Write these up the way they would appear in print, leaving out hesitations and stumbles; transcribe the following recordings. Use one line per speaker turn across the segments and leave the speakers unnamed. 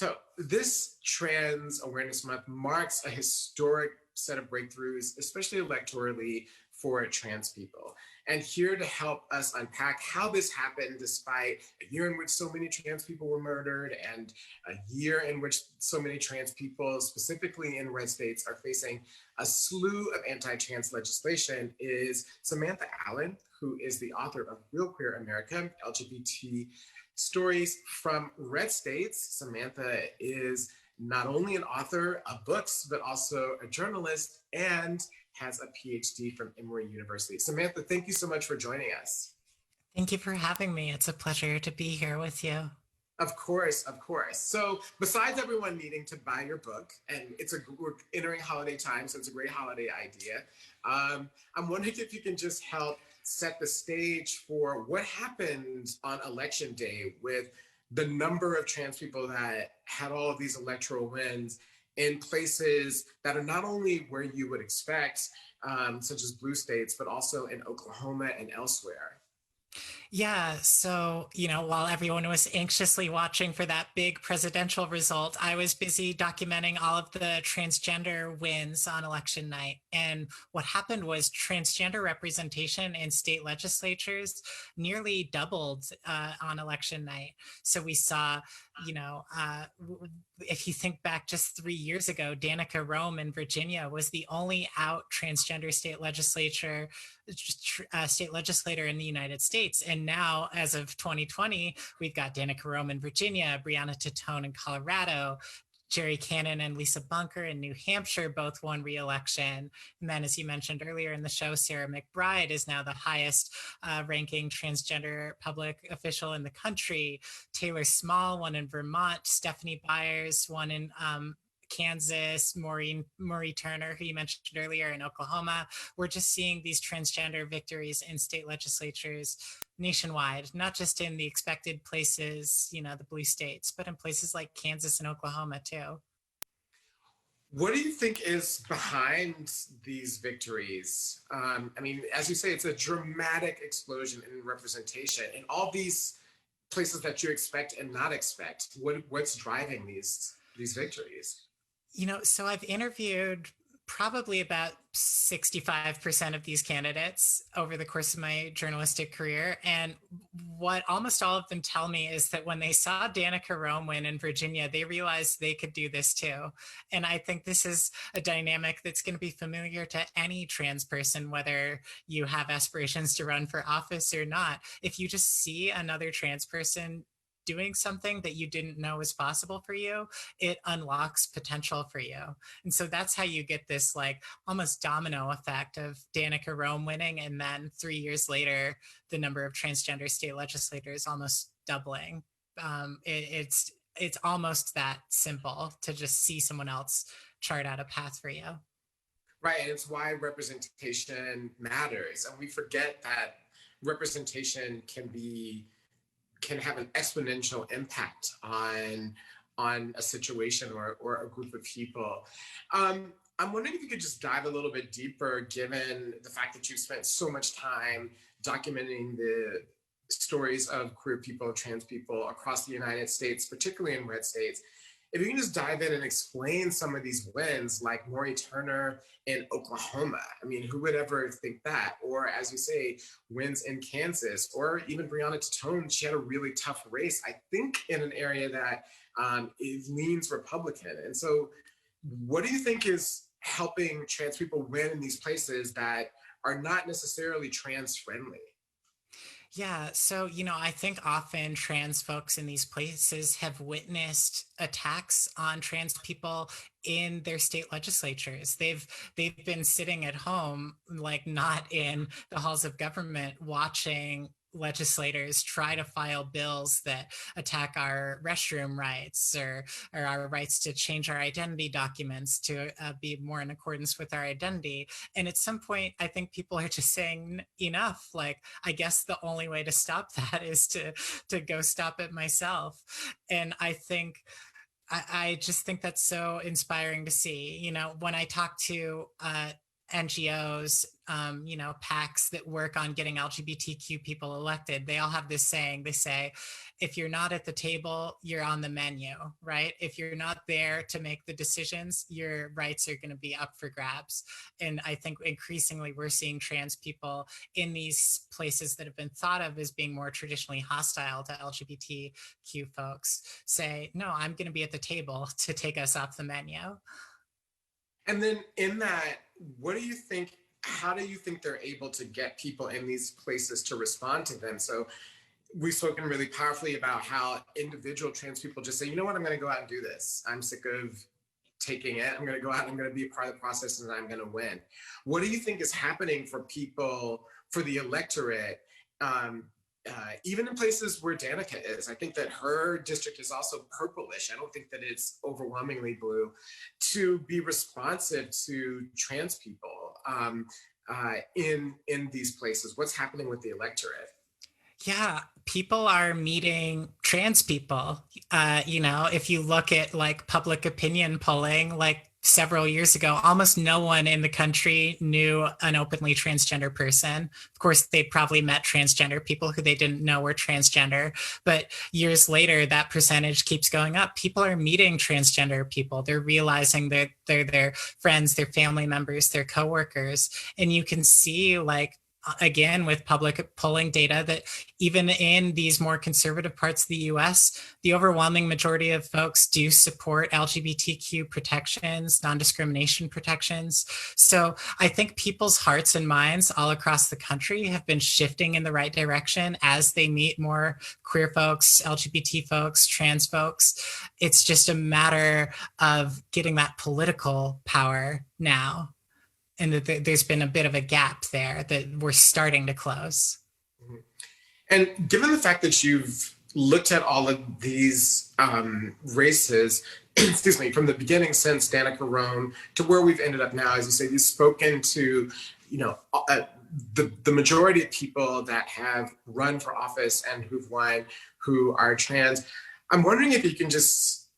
So this Trans Awareness Month marks a historic set of breakthroughs, especially electorally for trans people. And here to help us unpack how this happened despite a year in which so many trans people were murdered and a year in which so many trans people, specifically in red states, are facing a slew of anti-trans legislation is Samantha Allen, who is the author of Real Queer America, LGBT Stories from Red States. Samantha is not only an author of books, but also a journalist and has a PhD from Emory University. Samantha, thank you so much for joining us.
Thank you for having me. It's a pleasure to be here with you.
Of course, of course. So besides everyone needing to buy your book, and we're entering holiday time, so it's a great holiday idea. I'm wondering if you can just help set the stage for what happened on election day with the number of trans people that had all of these electoral wins in places that are not only where you would expect, such as blue states, but also in Oklahoma and elsewhere.
Yeah, so, while everyone was anxiously watching for that big presidential result, I was busy documenting all of the transgender wins on election night. And what happened was transgender representation in state legislatures nearly doubled on election night. So we saw, if you think back just 3 years ago, Danica Roem in Virginia was the only out transgender state legislator in the United States. And now, as of 2020, we've got Danica Roem in Virginia, Breonna Tattone in Colorado, Jerry Cannon and Lisa Bunker in New Hampshire both won re-election. And then, as you mentioned earlier in the show, Sarah McBride is now the highest ranking transgender public official in the country. Taylor Small won in Vermont. Stephanie Byers won in Kansas. Maureen Turner, who you mentioned earlier, in Oklahoma. We're just seeing these transgender victories in state legislatures nationwide, not just in the expected places, the blue states, but in places like Kansas and Oklahoma too.
What do you think is behind these victories? As you say, it's a dramatic explosion in representation in all these places that you expect and not expect. What's driving these victories?
So I've interviewed probably about 65% of these candidates over the course of my journalistic career. And what almost all of them tell me is that when they saw Danica Roem win in Virginia, they realized they could do this too. And I think this is a dynamic that's going to be familiar to any trans person, whether you have aspirations to run for office or not. If you just see another trans person doing something that you didn't know was possible for you, it unlocks potential for you. And so that's how you get this almost domino effect of Danica Roem winning, and then 3 years later, the number of transgender state legislators almost doubling. It's almost that simple to just see someone else chart out a path for you.
Right, and it's why representation matters. And we forget that representation can have an exponential impact on a situation or a group of people. I'm wondering if you could just dive a little bit deeper, given the fact that you've spent so much time documenting the stories of queer people, trans people across the United States, particularly in red states. If you can just dive in and explain some of these wins, like Maureen Turner in Oklahoma. Who would ever think that? Or, as you say, wins in Kansas, or even Breonna Tattone. She had a really tough race, I think, in an area that leans Republican. And so what do you think is helping trans people win in these places that are not necessarily trans friendly?
Yeah, so, I think often trans folks in these places have witnessed attacks on trans people in their state legislatures. They've been sitting at home, not in the halls of government, watching legislators try to file bills that attack our restroom rights or our rights to change our identity documents to be more in accordance with our identity. And at some point, I think people are just saying enough. I guess the only way to stop that is to go stop it myself. And I just think that's so inspiring to see. When I talk to NGOs, PACs that work on getting LGBTQ people elected, they all have this saying. They say, if you're not at the table, you're on the menu, right? If you're not there to make the decisions, your rights are going to be up for grabs. And I think increasingly we're seeing trans people in these places that have been thought of as being more traditionally hostile to LGBTQ folks say, no, I'm going to be at the table to take us off the menu.
And then in that, how do you think they're able to get people in these places to respond to them? So we've spoken really powerfully about how individual trans people just say, you know what, I'm going to go out and do this. I'm sick of taking it. I'm going to go out, I'm going to be a part of the process, and I'm going to win. What do you think is happening for people, for the electorate, even in places where Danica is? I think that her district is also purplish. I don't think that it's overwhelmingly blue, to be responsive to trans people in these places. What's happening with the electorate?
Yeah, people are meeting trans people. If you look at like public opinion polling, like several years ago, almost no one in the country knew an openly transgender person. Of course, they probably met transgender people who they didn't know were transgender. But years later, that percentage keeps going up. People are meeting transgender people. They're realizing that they're their friends, their family members, their coworkers. And you can see, like, again, with public polling data, that even in these more conservative parts of the US, the overwhelming majority of folks do support LGBTQ protections, non-discrimination protections. So I think people's hearts and minds all across the country have been shifting in the right direction as they meet more queer folks, LGBT folks, trans folks. It's just a matter of getting that political power now. And that there's been a bit of a gap there that we're starting to close.
And given the fact that you've looked at all of these races, excuse me, from the beginning since Danica Roem to where we've ended up now, as you say, you've spoken to, the majority of people that have run for office and who've won, who are trans. I'm wondering if you can just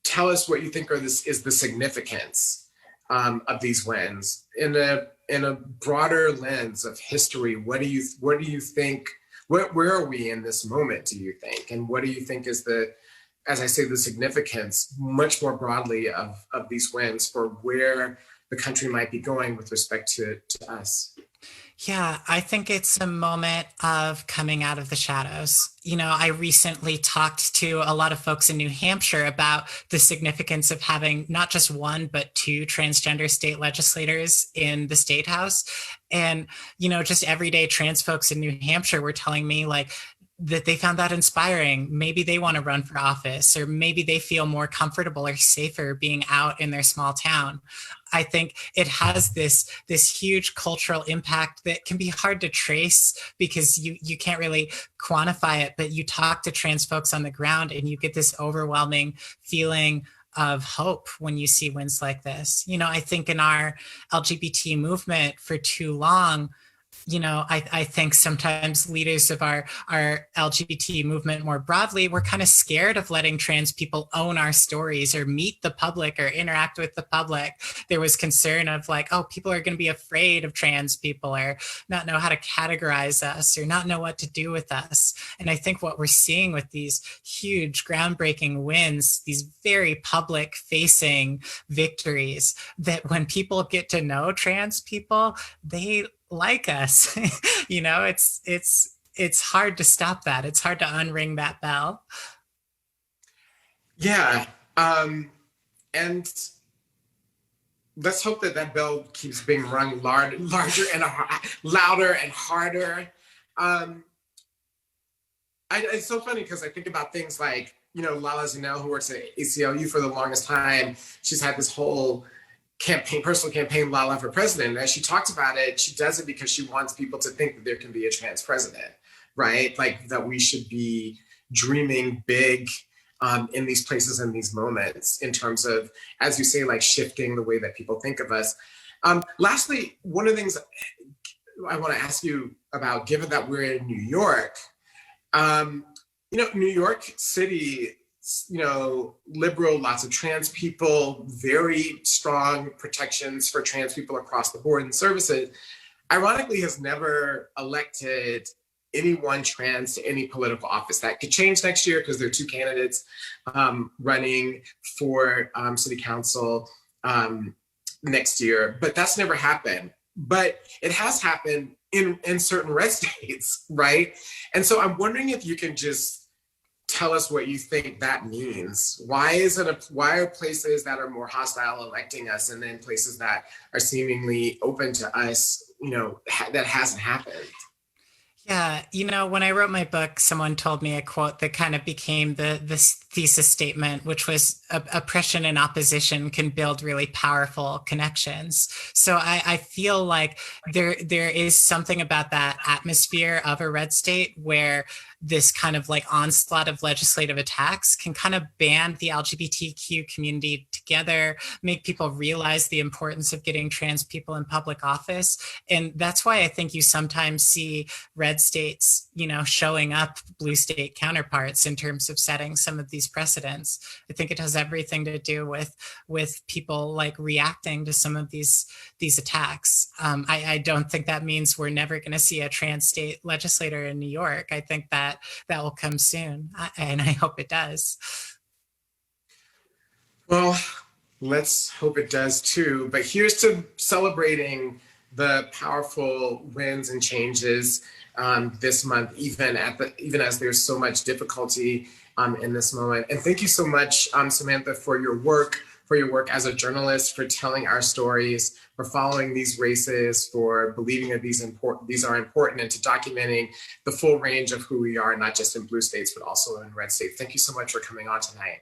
tell us what you think is the significance of these wins in a broader lens of history. What do you think? Where are we in this moment, do you think? And what do you think is the significance much more broadly of these wins for where the country might be going with respect to us?
Yeah, I think it's a moment of coming out of the shadows. I recently talked to a lot of folks in New Hampshire about the significance of having not just one, but two transgender state legislators in the state house. And, just everyday trans folks in New Hampshire were telling me, like, that they found that inspiring. Maybe they want to run for office, or maybe they feel more comfortable or safer being out in their small town. I think it has this huge cultural impact that can be hard to trace because you can't really quantify it, but you talk to trans folks on the ground and you get this overwhelming feeling of hope when you see wins like this. I think in our LGBT movement for too long, I think sometimes leaders of our LGBT movement more broadly, we're kind of scared of letting trans people own our stories or meet the public or interact with the public. There was concern of like, oh, people are going to be afraid of trans people or not know how to categorize us or not know what to do with us. And I think what we're seeing with these huge groundbreaking wins, these very public facing victories, that when people get to know trans people, they like us. It's hard to stop that. It's hard to unring that bell.
Yeah. And let's hope that bell keeps being rung larger and louder and harder. It's so funny because I think about things like, Lala Zanel, who works at ACLU for the longest time. She's had this whole personal campaign, Lala for President. And as she talks about it, she does it because she wants people to think that there can be a trans president, right? Like that we should be dreaming big in these places and these moments in terms of, as you say, like shifting the way that people think of us. Lastly, one of the things I want to ask you about, given that we're in New York, New York City liberal, lots of trans people, very strong protections for trans people across the board in services, ironically has never elected anyone trans to any political office. That could change next year because there are two candidates running for city council next year, but that's never happened. But it has happened in certain red states, right? And so I'm wondering if you can just tell us what you think that means. Why are places that are more hostile electing us, and then places that are seemingly open to us, that hasn't happened?
Yeah, when I wrote my book, someone told me a quote that kind of became this thesis statement, which was oppression and opposition can build really powerful connections. So I feel like there is something about that atmosphere of a red state where this kind of like onslaught of legislative attacks can kind of band the LGBTQ community together, make people realize the importance of getting trans people in public office. And that's why I think you sometimes see red states, showing up blue state counterparts in terms of setting some of these precedents. I think it has everything to do with people like reacting to some of these attacks. I don't think that means we're never going to see a trans state legislator in New York. I think that will come soon, and I hope it does.
Well, let's hope it does too. But here's to celebrating the powerful wins and changes this month, even as there's so much difficulty in this moment. And thank you so much, Samantha, for your work as a journalist, for telling our stories, for following these races, for believing that these are important, and to documenting the full range of who we are, not just in blue states, but also in red states. Thank you so much for coming on tonight.